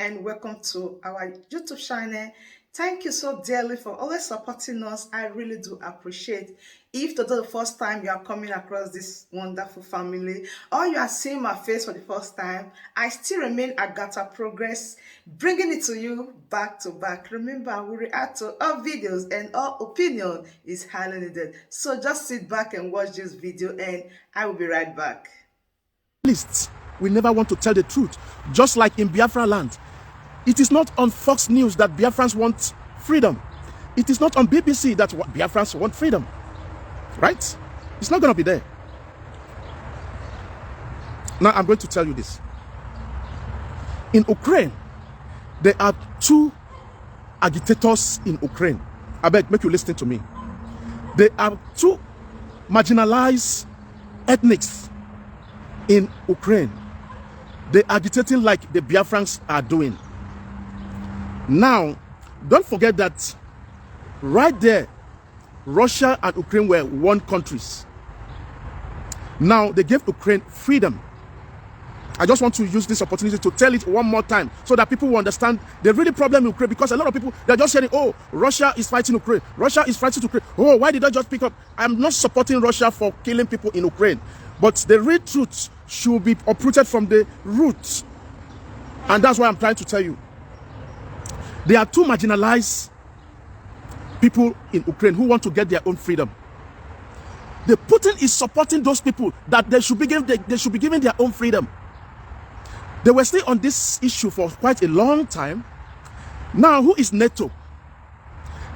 and welcome to our YouTube channel. Thank you so dearly for always supporting us. I really do appreciate. If today the first time you are coming across this wonderful family or you are seeing my face for the first time, I still remain AGATHA Progress, bringing it to you back to back. Remember, we react to all videos and all opinion is highly needed. So just sit back and watch this video and I will be right back. We never want to tell the truth. Just like in Biafra land, it is not on Fox News that Biafrans want freedom. It is not on BBC that Biafrans want freedom. Right? It's not going to be there. Now I'm going to tell you this. In Ukraine, there are two agitators in Ukraine. I beg, make you listen to me. There are two marginalized ethnics in Ukraine. They are agitating like the Biafrans are doing. Now, don't forget that right there, Russia and Ukraine were one countries. Now, they gave Ukraine freedom. I just want to use this opportunity to tell it one more time so that people will understand the really problem in Ukraine, because a lot of people, they're just saying, oh, Russia is fighting Ukraine. Russia is fighting Ukraine. Oh, why did I just pick up? I'm not supporting Russia for killing people in Ukraine. But the real truth should be uprooted from the roots. And that's why I'm trying to tell you. There are two marginalized people in Ukraine who want to get their own freedom. The Putin is supporting those people that they should be given their own freedom. They were still on this issue for quite a long time. Now, who is NATO?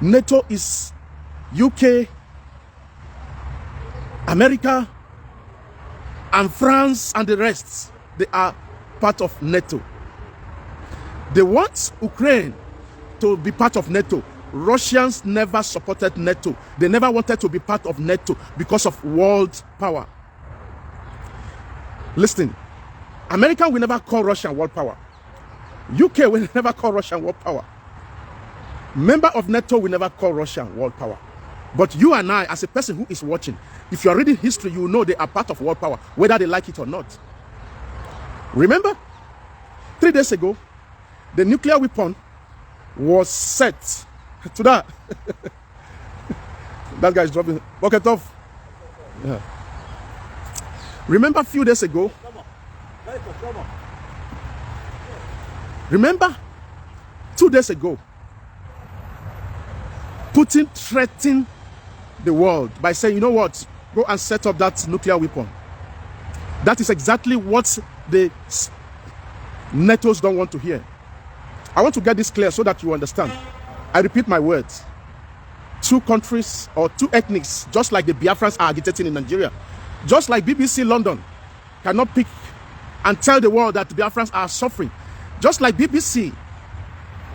NATO is UK, America, and France and the rest. They are part of NATO. They want Ukraine to be part of NATO. Russians never supported NATO. They never wanted to be part of NATO because of world power. Listen, America will never call Russia world power. UK will never call Russia world power. Member of NATO will never call Russia world power. But you and I, as a person who is watching, if you are reading history, you will know they are part of world power, whether they like it or not. Remember, 3 days ago, the nuclear weapon was set to that. That guy is dropping bucket off. Yeah. Remember a few days ago. Remember 2 days ago, Putin threatened the world by saying, you know what, go and set up that nuclear weapon. That is exactly what the NATOs don't want to hear. I want to get this clear so that you understand. I repeat my words. Two countries or two ethnics, just like the Biafrans are agitating in Nigeria, just like BBC London cannot pick and tell the world that the Biafrans are suffering, just like BBC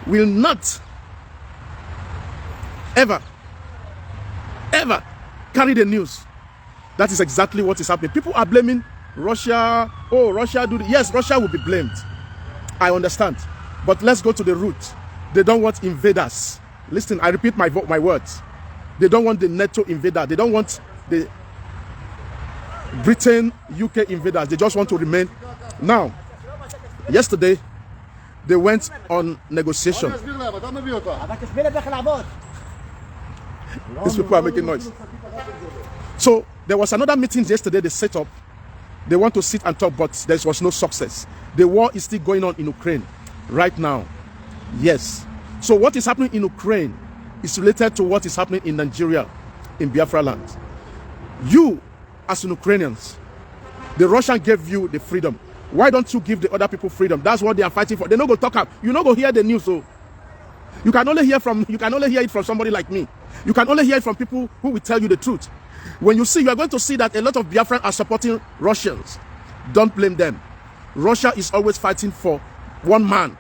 will not ever carry the news. That is exactly what is happening. People are blaming Russia. Oh, Russia do this. Yes, Russia will be blamed. I understand. But let's go to the root. They don't want invaders. Listen, I repeat my words. They don't want the NATO invader. They don't want the Britain, UK invaders. They just want to remain. Now, yesterday, they went on negotiation. These people are making noise. So there was another meeting yesterday they set up. They want to sit and talk, but there was no success. The war is still going on in Ukraine right now. Yes. So what is happening in Ukraine is related to what is happening in Nigeria, in Biafra land. You, as Ukrainians, the Russian gave you the freedom. Why don't you give the other people freedom? That's what they are fighting for. They don't go talk up. You don't go hear the news. So you can only hear it from somebody like me. You can only hear it from people who will tell you the truth. When you are going to see that a lot of Biafrans are supporting Russians. Don't blame them. Russia is always fighting for one man.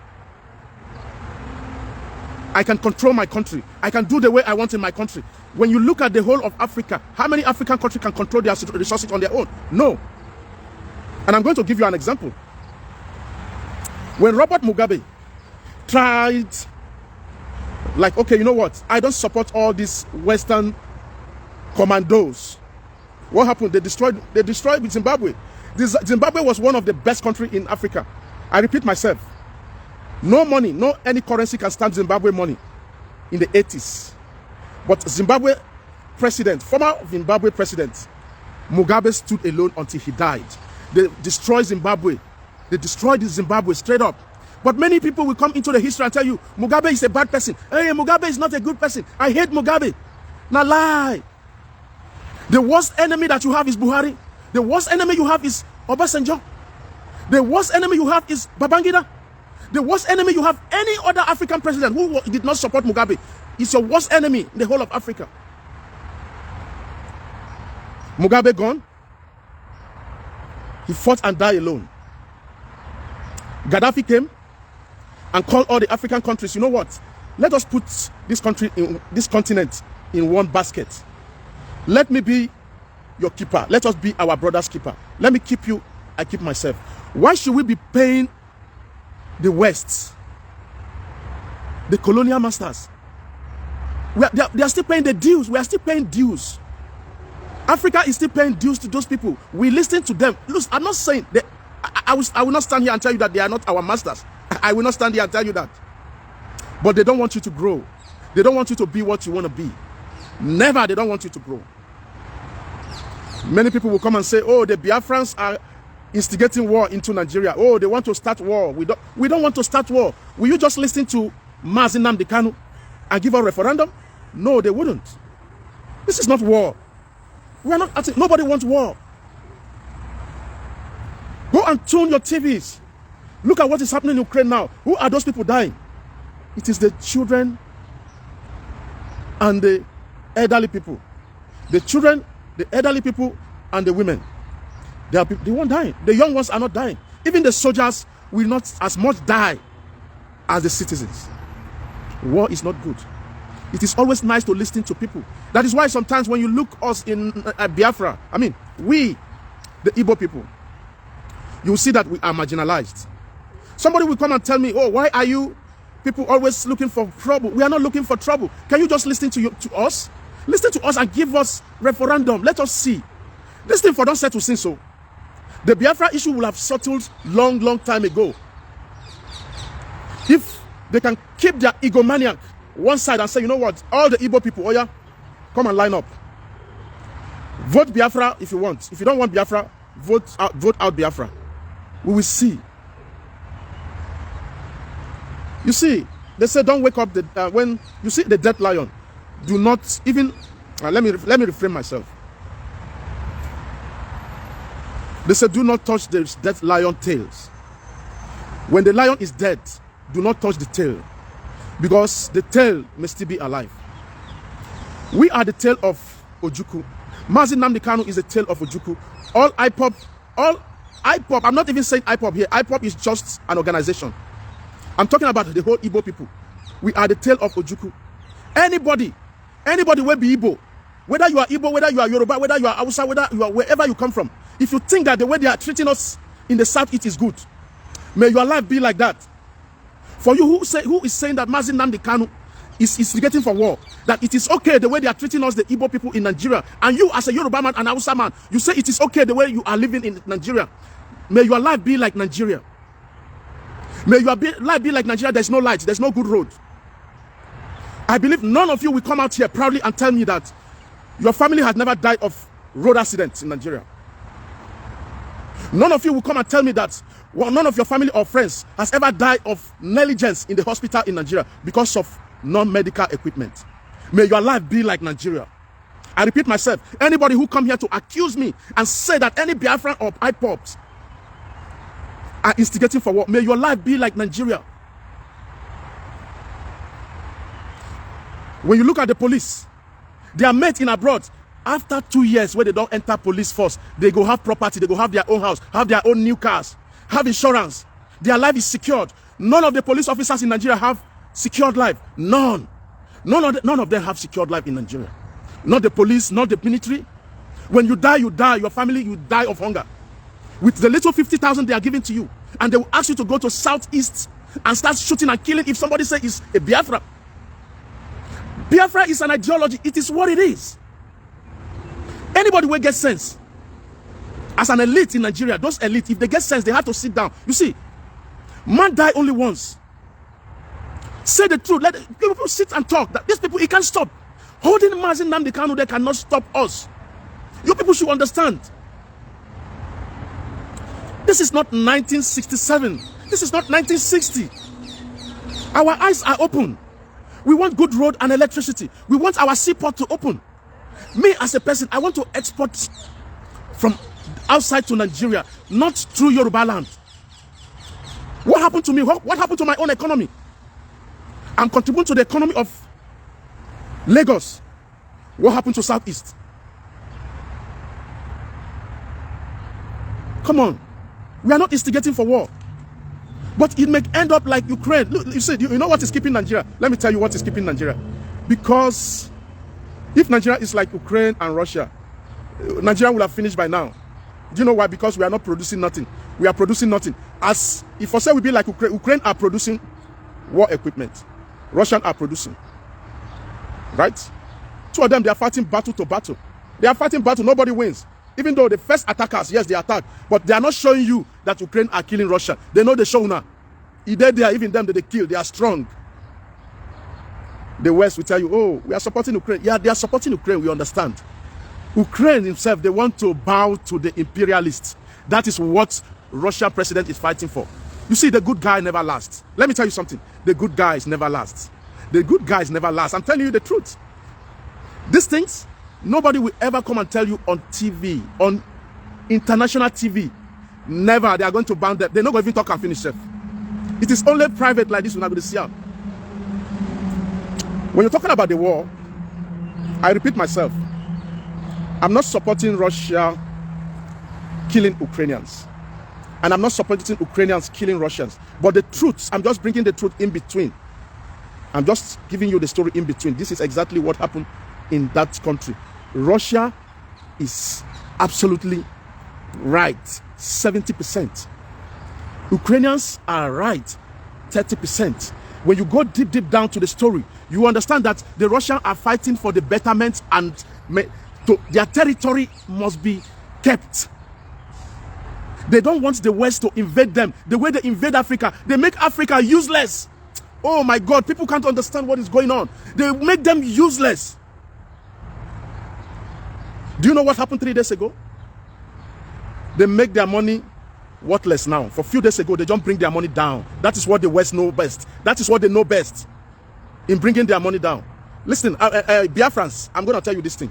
I can control my country. I can do the way I want in my country. When you look at the whole of Africa, how many African countries can control their resources on their own? No. And I'm going to give you an example. When Robert Mugabe tried, like, okay, you know what? I don't support all these Western commandos. What happened? They destroyed Zimbabwe. Zimbabwe was one of the best countries in Africa. I repeat myself. No money, no any currency can stand Zimbabwe money in the 80s. But Zimbabwe president, former Zimbabwe president, Mugabe stood alone until he died. They destroyed Zimbabwe. They destroyed Zimbabwe straight up. But many people will come into the history and tell you, Mugabe is a bad person. Hey, Mugabe is not a good person. I hate Mugabe. Now lie. The worst enemy that you have is Buhari. The worst enemy you have is Obasanjo. The worst enemy you have is Babangida. The worst enemy you have, any other African president who did not support Mugabe, is your worst enemy in the whole of Africa. Mugabe gone. He fought and died alone. Gaddafi came and called all the African countries, you know what? Let us put this country in this continent in one basket. Let me be your keeper. Let us be our brother's keeper. Let me keep you, I keep myself. Why should we be paying the West, the colonial masters? They are still paying the dues. We are still paying dues. Africa is still paying dues to those people. We listen to them. Look, I'm not saying that I will not stand here and tell you that they are not our masters. I will not stand here and tell you that. But they don't want you to grow. They don't want you to be what you want to be. Never, they don't want you to grow. Many people will come and say, oh, the Biafrans are instigating war into Nigeria. Oh, they want to start war. We don't want to start war. Will you just listen to Mazi Nnamdi Kanu and give a referendum? No, they wouldn't. This is not war. We are not. Nobody wants war. Go and tune your TVs. Look at what is happening in Ukraine now. Who are those people dying? It is the children and the elderly people. The children, the elderly people, and the women. They won't die. The young ones are not dying. Even the soldiers will not as much die as the citizens. War is not good. It is always nice to listen to people. That is why sometimes when you look us in Biafra, I mean, we, the Igbo people, you will see that we are marginalized. Somebody will come and tell me, oh, why are you people always looking for trouble? We are not looking for trouble. Can you just listen to us? Listen to us and give us referendum. Let us see. This thing for don't settle sin so. The Biafra issue will have settled long time ago. If they can keep their egomaniac one side and say, you know what, all the Igbo people, oh yeah, come and line up. Vote Biafra if you want. If you don't want Biafra, vote out Biafra. We will see. You see, they say don't wake up when you see the dead lion. Do not even. Let me reframe myself. They say do not touch the dead lion tails. When the lion is dead, do not touch the tail, because the tail may still be alive. We are the tail of Ojukwu. Mazi Nnamdi Kanu is the tail of Ojukwu. All IPOP, I'm not even saying IPOP here. IPOP is just an organization. I'm talking about the whole Igbo people. We are the tail of Ojukwu. Anybody will be Igbo. Whether you are Igbo, whether you are Yoruba, whether you are Hausa, whether you are wherever you come from. If you think that the way they are treating us in the south, it is good, may your life be like that. For you who is saying that Mazi Nnamdi Kanu is instigating for war, that it is okay the way they are treating us, the Igbo people in Nigeria, and you as a Yoruba man and Hausa man, you say it is okay the way you are living in Nigeria, may your life be like Nigeria. May your life be like Nigeria. There's no light, there's no good road. I believe none of you will come out here proudly and tell me that your family has never died of road accidents in Nigeria. None of you will come and tell me that none of your family or friends has ever died of negligence in the hospital in Nigeria because of non-medical equipment. May your life be like Nigeria. I repeat myself, anybody who come here to accuse me and say that any Biafran or IPOPs are instigating for war, may your life be like Nigeria. When you look at the police, they are met in abroad. After 2 years where they don't enter police force, they go have property, they go have their own house, have their own new cars, have insurance. Their life is secured. None of the police officers in Nigeria have secured life. None of them have secured life in Nigeria. Not the police, not the military. When you die, your family, you die of hunger. With the little 50,000 they are giving to you, and they will ask you to go to southeast and start shooting and killing if somebody says it's a Biafra. Biafra is an ideology. It is what it is. Anybody will get sense. As an elite in Nigeria, those elite, if they get sense, they have to sit down. You see, man die only once. Say the truth. Let people sit and talk. That these people, it can't stop. Holding Mazi Nnamdi Kanu, they cannot stop us. You people should understand. This is not 1967. This is not 1960. Our eyes are open. We want good road and electricity. We want our seaport to open. Me as a person, I want to export from outside to Nigeria, not through Yoruba land. What happened to me? What happened to my own economy? I'm contributing to the economy of Lagos. What happened to Southeast? Come on. We are not instigating for war. But it may end up like Ukraine. Look, you said, you know what is keeping Nigeria? Let me tell you what is keeping Nigeria. Because if Nigeria is like Ukraine and Russia, Nigeria will have finished by now. Do you know why? Because we are not producing nothing. We are producing nothing. As if for say we be like Ukraine, Ukraine are producing war equipment. Russian are producing. Right? Two of them, they are fighting battle to battle. They are fighting battle. Nobody wins. Even though the first attackers, yes, they attack, but they are not showing you that Ukraine are killing Russia. They know they show now. If they are, even them that they kill, they are strong. The West will tell you, oh, we are supporting Ukraine. Yeah, they are supporting Ukraine, we understand. Ukraine himself, they want to bow to the imperialists. That is what Russian president is fighting for. You see, the good guy never lasts. Let me tell you something. The good guys never last. The good guys never last. I'm telling you the truth. These things, nobody will ever come and tell you on TV, on international TV. Never. They are going to ban them. They're not going to even talk and finish it. It is only private like this we're not going to see out. When you're talking about the war, I repeat myself. I'm not supporting Russia killing Ukrainians. And I'm not supporting Ukrainians killing Russians. But the truth, I'm just bringing the truth in between. I'm just giving you the story in between. This is exactly what happened in that country. Russia is absolutely right, 70%. Ukrainians are right, 30%. When you go deep down to the story, you understand that the Russians are fighting for the betterment and their territory must be kept. They don't want the West to invade them. The way they invade Africa, they make Africa useless. Oh my God, people can't understand what is going on. They make them useless. Do you know what happened 3 days ago? They make their money worthless now. For a few days ago, they don't bring their money down. That is what the West know best. That is what they know best in bringing their money down. Listen, Biafrans, I'm going to tell you this thing.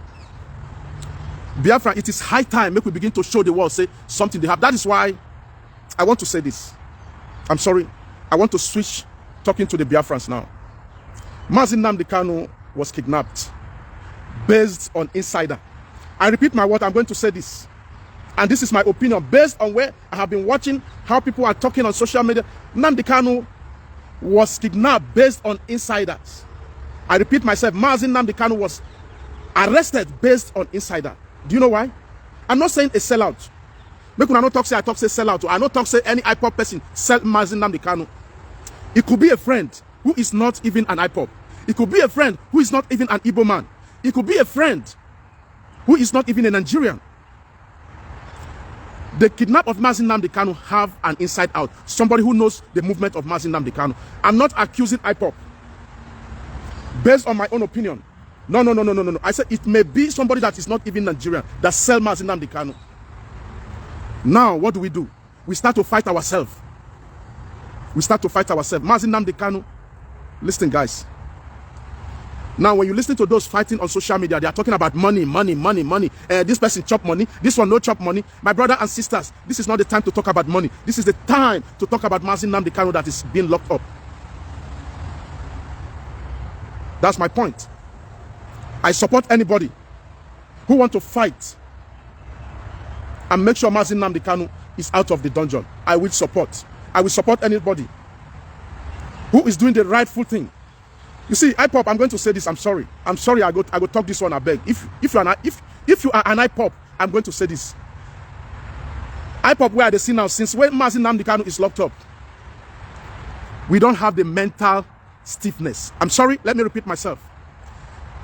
Biafra, it is high time make we begin to show the world, say something they have. That is why I want to say this. I'm sorry. I want to switch talking to the Biafrans now. Mazi Nnamdi Kanu was kidnapped based on insider. I repeat my word, I'm going to say this. And this is my opinion based on where I have been watching how people are talking on social media. Nnamdi Kanu was kidnapped based on insiders. I repeat myself, Mazi Nnamdi Kanu was arrested based on insider. Do you know why? I'm not saying a sellout. Make when I not talk say I talk say sellout. I not talk say any IPOP person sell Mazi Nnamdi Kanu. It could be a friend who is not even an IPOP. It could be a friend who is not even an Igbo man. It could be a friend who is not even a Nigerian. The kidnap of Mazi Nnamdi Kanu have an inside out. Somebody who knows the movement of Mazi Nnamdi Kanu. I'm not accusing IPOP. Based on my own opinion. No. I said it may be somebody that is not even Nigerian that sell Mazi Nnamdi Kanu. Now, what do? We start to fight ourselves. Mazi Nnamdi Kanu. Listen, guys. Now, when you listen to those fighting on social media, they are talking about money. This person chop money. This one no chop money. My brother and sisters, this is not the time to talk about money. This is the time to talk about Mazi Nnamdi Kanu that is being locked up. That's my point. I support anybody who want to fight and make sure Mazi Nnamdi Kanu is out of the dungeon. I will support anybody who is doing the rightful thing. You see, IPOP, I'm going to say this. I'm sorry. I go talk this one. I beg. If you are an IPOP, I'm going to say this. IPOP, where are they see now? Since when Mazi Nnamdi Kanu is locked up, we don't have the mental stiffness. I'm sorry. Let me repeat myself.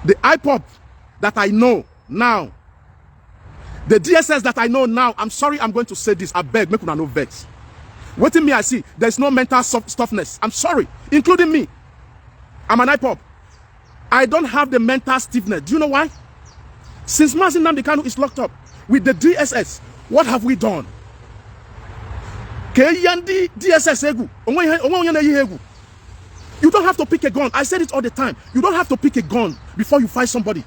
The IPOP that I know now, the DSS that I know now, I'm sorry, I'm going to say this. I beg, make una no vex. What in me I see, there's no mental toughness. I'm sorry, including me. I'm an IPOP. I don't have the mental stiffness. Do you know why? Since Mazi Nnamdi Kanu is locked up with the DSS, what have we done? You don't have to pick a gun. I said it all the time. You don't have to pick a gun before you fight somebody.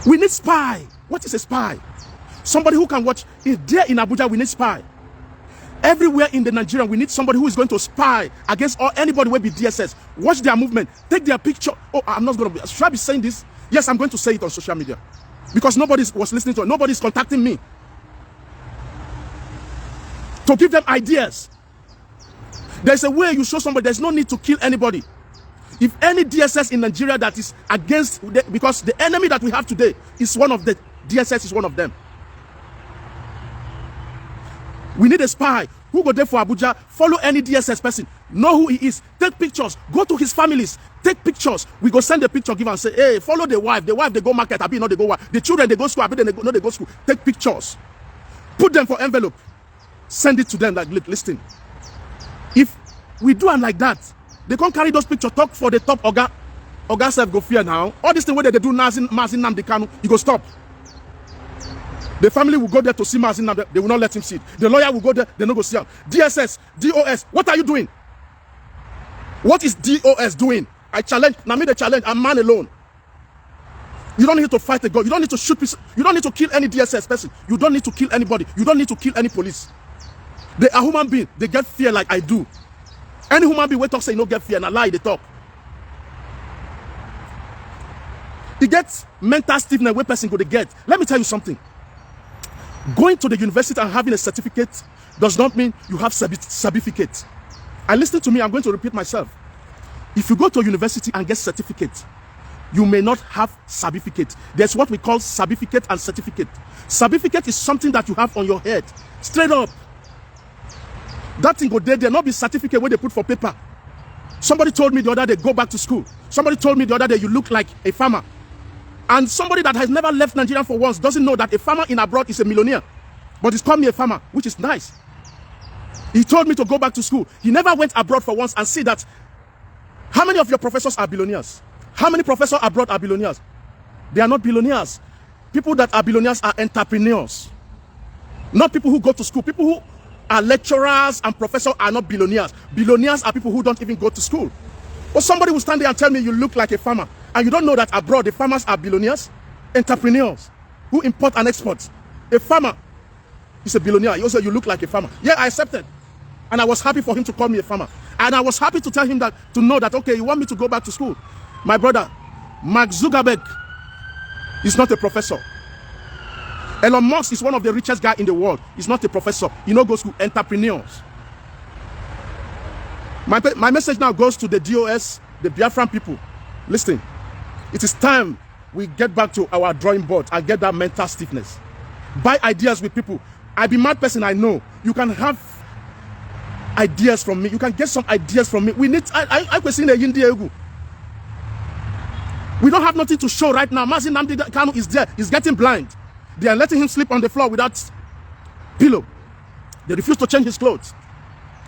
We need spy. What is a spy? Somebody who can watch. If there in Abuja, we need spy. Everywhere in the Nigeria, we need somebody who is going to spy against anybody will be DSS. Watch their movement. Take their picture. Oh, I'm not going to be. Should I be saying this? Yes, I'm going to say it on social media. Because nobody was listening to it. Nobody is contacting me to give them ideas. There's a way you show somebody. There's no need to kill anybody. If any DSS in Nigeria that is against, because the enemy that we have today is one of the DSS is one of them. We need a spy who go there for Abuja, follow any DSS person, know who he is, take pictures, go to his families, take pictures. We go send the picture, give and say, hey, follow the wife. The wife, they go market, Abi, no, they go work. The children, they go school, Abi, they go school. Take pictures. Put them for envelope. Send it to them like, look, listen. If we do it like that, they can't carry those pictures, talk for the top Oga self go fear now. All this thing where they do Mazi Nnamdi Kanu, you go stop. The family will go there to see Mazi Nnamdi, they will not let him see it. The lawyer will go there, they no go see him. DSS, DOS, what are you doing? What is DOS doing? I challenge, now me the challenge, I'm man alone. You don't need to fight a god, you don't need to shoot people, you don't need to kill any DSS person, you don't need to kill anybody, you don't need to kill any police. They are human beings, they get fear like I do. Any human being will talk say you no get fear, and a lie they talk. He gets mental stiffness where person go to get. Let me tell you something. Going to the university and having a certificate does not mean you have certificate. And listen to me, I'm going to repeat myself. If you go to a university and get certificate, you may not have certificate. There's what we call certificate and certificate. Certificate is something that you have on your head, straight up. That thing go there not be certificate where they put for paper. Somebody told me the other day, go back to school. Somebody told me the other day, you look like a farmer. And somebody that has never left Nigeria for once doesn't know that a farmer in abroad is a millionaire. But he's called me a farmer, which is nice. He told me to go back to school. He never went abroad for once and see that. How many of your professors are billionaires? How many professors abroad are billionaires? They are not billionaires. People that are billionaires are entrepreneurs. Not people who go to school. People who are lecturers and professors are not billionaires. Billionaires are people who don't even go to school. But somebody will stand there and tell me you look like a farmer. And you don't know that abroad the farmers are billionaires, entrepreneurs who import and export. A farmer is a billionaire. He also you look like a farmer. Yeah, I accepted. And I was happy for him to call me a farmer. And I was happy to tell him that, to know that, okay, you want me to go back to school. My brother, Mark Zuckerberg is not a professor. Elon Musk is one of the richest guys in the world. He's not a professor. He no go to entrepreneurs. My message now goes to the DOS, the Biafran people. Listen, it is time we get back to our drawing board and get that mental stiffness. Buy ideas with people. I be mad person, I know. You can have ideas from me. You can get some ideas from me. We need, I question the Yindi. We don't have nothing to show right now. Mazi Nnamdi Kanu is there. He's getting blind. They are letting him sleep on the floor without pillow. They refuse to change his clothes.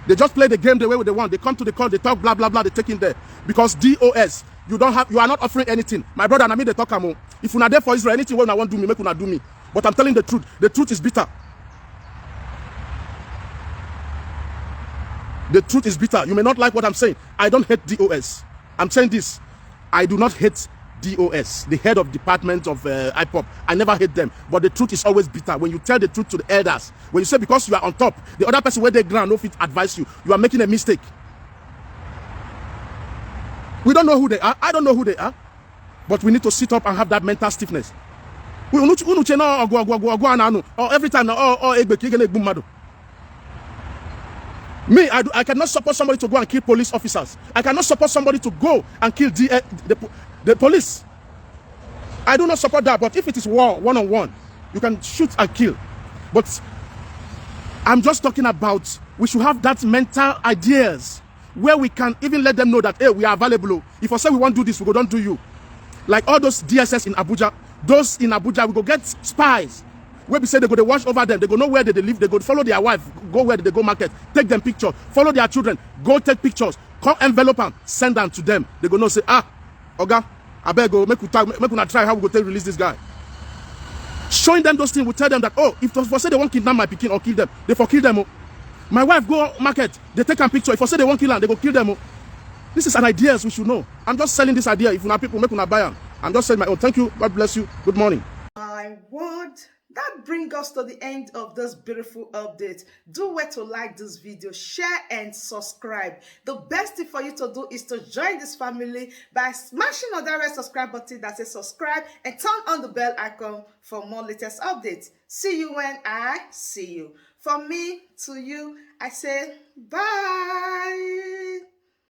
They just play the game the way they want. They come to the court, they talk blah blah blah, they take him there. Because DOS, you are not offering anything. My brother and I mean they talk amo. If you're not there for Israel, anything when I want to do me, make you not do me. But I'm telling the truth. The truth is bitter. The truth is bitter. You may not like what I'm saying. I don't hate DOS. I'm saying this. I do not hate DOS, the head of department of IPOP. I never hate them. But the truth is always bitter. When you tell the truth to the elders, when you say because you are on top, the other person where they ground, no fit advise you, you are making a mistake. We don't know who they are. I don't know who they are. But we need to sit up and have that mental stiffness. Or every time, me, I cannot support somebody to go and kill police officers. I cannot support somebody to go and kill the police. I do not support that. But if it is war, one-on-one, you can shoot and kill. But I'm just talking about we should have that mental ideas where we can even let them know that, hey, we are available. If I say we want to do this, we go don't do you. Like all those DSS in Abuja, those in Abuja, we go get spies. Where we say they go to watch over them, they go know where they live, they go follow their wife, go where they go market, take them pictures, follow their children, go take pictures, come envelope and send them to them. They go no say, ah, Oga, I beg go, make una try how we go take release this guy. Showing them those things will tell them that, oh, if for say they won't kidnap my pikin or kill them, they for kill them. Oh. My wife go market, they take a picture. If for say they won't kill them, they go kill them. Oh. This is an idea we should know. I'm just selling this idea. If you people make una buy them, I'm just saying my own. Thank you. God bless you. Good morning. My word. That brings us to the end of this beautiful update. Do wait to like this video, share and subscribe. The best thing for you to do is to join this family by smashing on that red subscribe button that says subscribe and turn on the bell icon for more latest updates. See you when I see you. From me to you, I say bye.